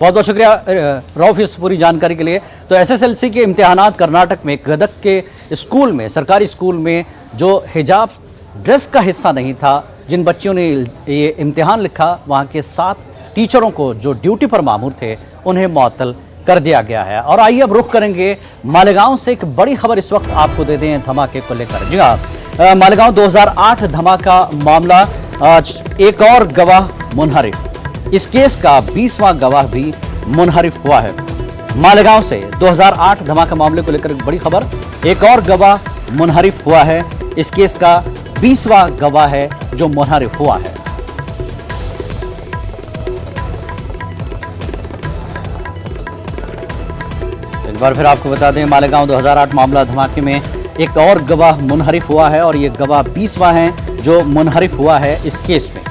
बहुत बहुत शुक्रिया रऊफ इस पूरी जानकारी के लिए। तो एसएसएलसी के इम्तिहानात कर्नाटक में गदक के स्कूल में, सरकारी स्कूल में जो हिजाब ड्रेस का हिस्सा नहीं था, जिन बच्चियों ने ये इम्तिहान लिखा, वहाँ के 7 टीचरों को जो ड्यूटी पर मामूर थे उन्हें मुअत्तल कर दिया गया है। और आइए अब रुख करेंगे मालेगांव से। एक बड़ी खबर इस वक्त आपको दे दें धमाके को लेकर। जी हाँ, मालेगांव 2008 धमाका मामला, आज एक और गवाह मुनहरिफ। इस केस का 20वां गवाह भी मुनहरिफ हुआ है। मालेगांव से 2008 धमाका मामले को लेकर बड़ी खबर, एक और गवाह मुनहरिफ हुआ है। इस केस का 20वां गवाह है जो मुनहरिफ हुआ है। एक बार फिर आपको बता दें, मालेगांव 2008 मामला धमाके में एक और गवाह मुनहरिफ हुआ है और ये गवाह 20वां है जो मुनहरिफ हुआ है इस केस में।